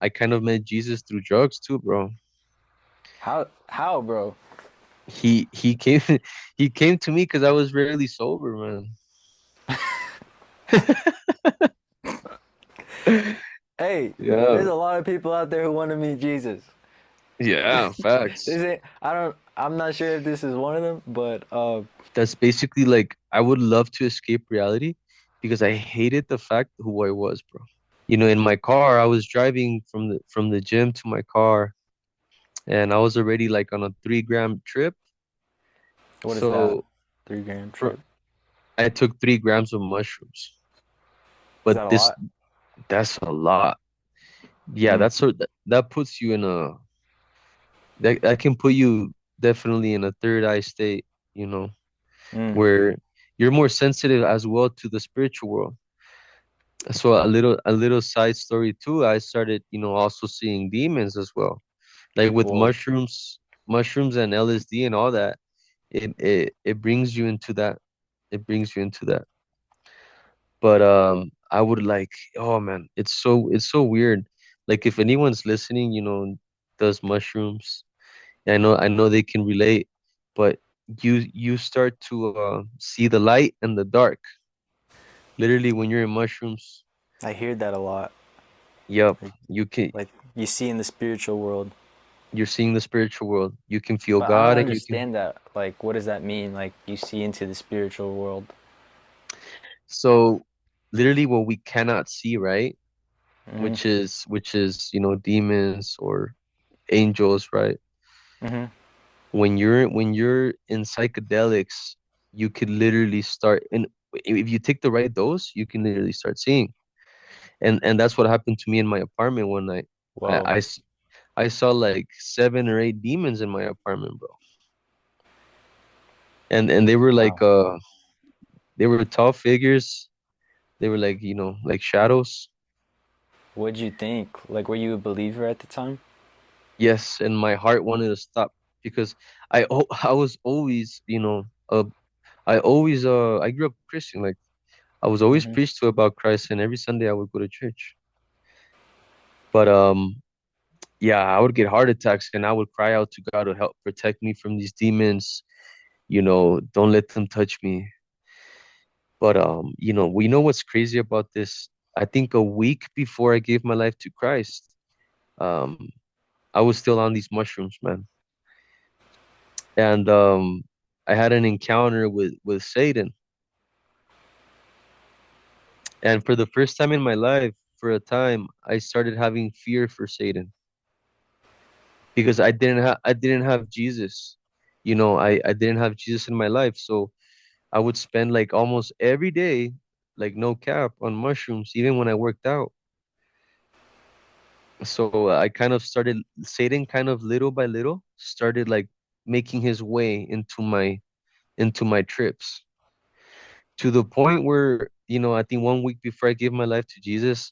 I kind of met Jesus through drugs too, bro. How, bro? He came he came to me because I was rarely sober, man. Hey, Yeah, there's a lot of people out there who want to meet Jesus. yeah, facts. I'm not sure if this is one of them, but That's basically like I would love to escape reality because I hated the fact who I was, bro. In my car, I was driving from the gym to my car, and I was already like on a 3 gram trip. what is that? So 3 gram for, trip. I took 3 grams of mushrooms, Is but that a this lot? that's a lot. Yeah, Mm, that puts you in a that can put you definitely in a third eye state, you know, mm. where you're more sensitive as well to the spiritual world. So a little side story too, I started, also seeing demons as well. Like with Whoa. mushrooms and LSD and all that, it brings you into that. It brings you into that. But I would like, oh man, it's so weird. Like if anyone's listening, does mushrooms, I know they can relate, but you start to see the light and the dark. Literally when you're in mushrooms, I hear that a lot. yep, Like, you can like you see in the spiritual world, you're seeing the spiritual world. You can feel but I don't God and you can. understand that. Like, what does that mean? Like, you see into the spiritual world. So literally what we cannot see, right? Mm-hmm. Which is, demons or angels, right? Mm-hmm. When you're in psychedelics, you could literally start, and if you take the right dose, you can literally start seeing. And that's what happened to me in my apartment one night. I Whoa. I, s- I saw like 7 or 8 demons in my apartment, bro. And they were like Wow. they were tall figures. They were like, like shadows. What'd you think? Like, were you a believer at the time? Yes, and my heart wanted to stop because I was always, I grew up Christian. Like I was always Mm-hmm. preached to about Christ, and every Sunday I would go to church. But yeah, I would get heart attacks, and I would cry out to God to help protect me from these demons. Don't let them touch me. But we know what's crazy about this. I think a week before I gave my life to Christ, um, I was still on these mushrooms, man, and I had an encounter with Satan. And for the first time in my life, for a time, I started having fear for Satan because I didn't have Jesus. I didn't have Jesus in my life. So I would spend like almost every day, like no cap, on mushrooms, even when I worked out. So I kind of started Satan kind of little by little started like making his way into my trips to the point where, I think one week before I gave my life to Jesus,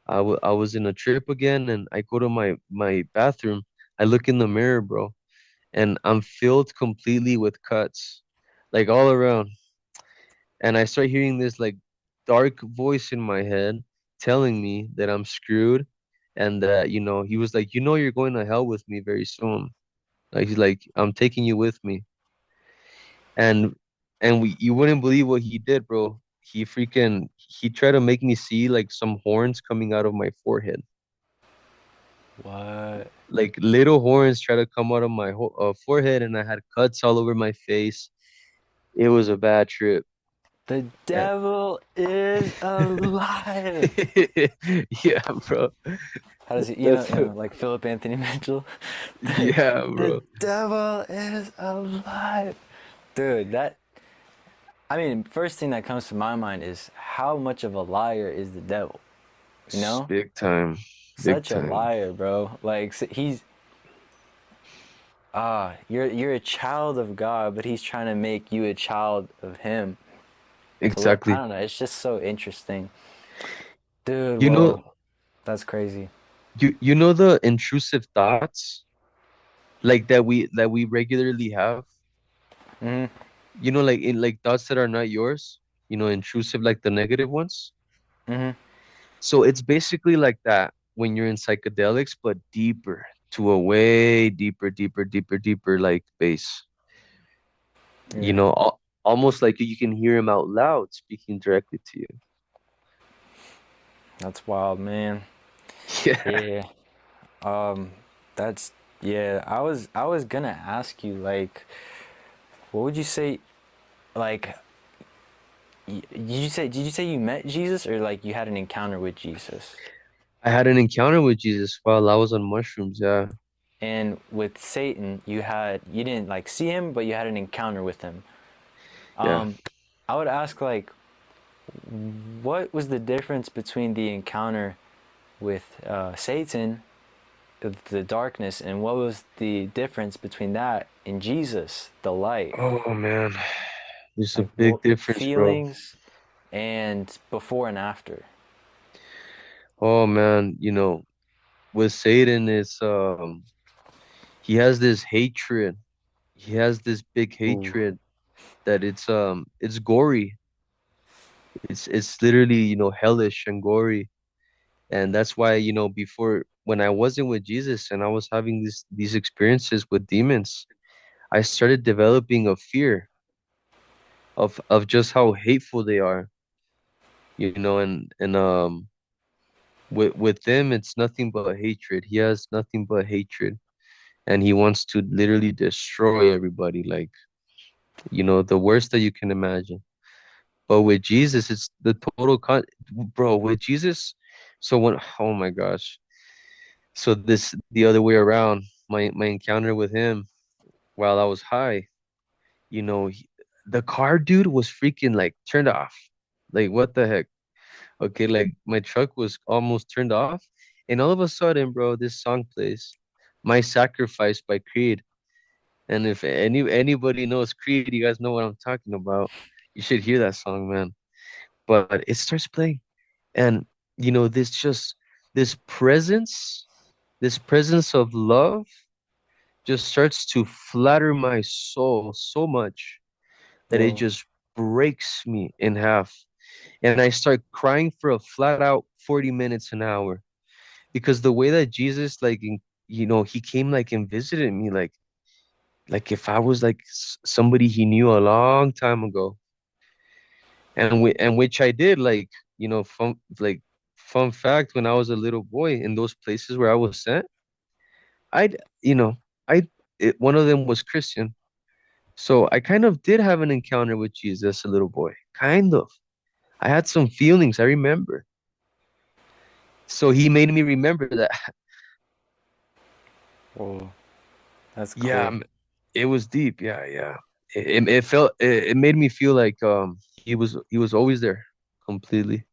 I was in a trip again, and I go to my bathroom. I look in the mirror, bro, and I'm filled completely with cuts, like all around. And I start hearing this like dark voice in my head telling me that I'm screwed, and that, he was like, you're going to hell with me very soon. Like he's like, I'm taking you with me. And you wouldn't believe what he did, bro. He tried to make me see like some horns coming out of my forehead. What? Like little horns try to come out of my forehead, and I had cuts all over my face. It was a bad trip. The Uh, devil is alive. yeah, bro. How does he, That's like Philip Anthony Mitchell? The, yeah, the bro. devil is alive. Dude, I mean, first thing that comes to my mind is how much of a liar is the devil? You know? Big time, big Such a time. liar, bro. Like, you're a child of God, but he's trying to make you a child of him. I Exactly. don't know, it's just so interesting. Dude, You know, whoa. That's crazy. you know the intrusive thoughts like that we regularly have. Hmm. Like in like thoughts that are not yours. Intrusive, like the negative ones. Hmm. So it's basically like that. when you're in psychedelics, but deeper, to a way deeper, deeper, deeper, deeper, like bass. You Yeah, know, almost like you can hear him out loud speaking directly to you. that's wild, man. Yeah. Yeah. Um, that's yeah. I was gonna ask you like, what would you say? Like, did you say you met Jesus or like you had an encounter with Jesus? I had an encounter with Jesus while I was on mushrooms. Yeah. And with Satan, you didn't like see him, but you had an encounter with him. Yeah. Um, I would ask like, what was the difference between the encounter with Satan, the darkness, and what was the difference between that and Jesus, the light? Oh man. There's a Like big what difference, bro. feelings and before and after. Oh man, with Satan it's he has this hatred. He has this big Ooh, hatred that it's gory. It's literally, hellish and gory. And that's why, before when I wasn't with Jesus and I was having these experiences with demons, I started developing a fear of just how hateful they are, and with them it's nothing but hatred. He has nothing but hatred and he wants to literally destroy everybody, like, the worst that you can imagine. But with Jesus, it's the bro, with Jesus. So when, oh my gosh. So this the other way around, my encounter with him while I was high, the car dude was freaking like turned off. Like what the heck? Okay, like my truck was almost turned off, and all of a sudden, bro, this song plays, "My Sacrifice" by Creed. And if anybody knows Creed, you guys know what I'm talking about. You should hear that song, man. But it starts playing, and this just this presence, this presence of love just starts to flatter my soul so much that it whoa, just breaks me in half. And I start crying for a flat out 40 minutes an hour because the way that Jesus, like, he came like and visited me, like if I was like somebody he knew a long time ago, and which I did, like, fun fact, when I was a little boy in those places where I was sent, I'd, you know, one of them was Christian. So I kind of did have an encounter with Jesus, a little boy, kind of. I had some feelings, I remember. So he made me remember that. whoa, that's Yeah, cool. it was deep. Yeah, yeah. It made me feel like he was always there completely.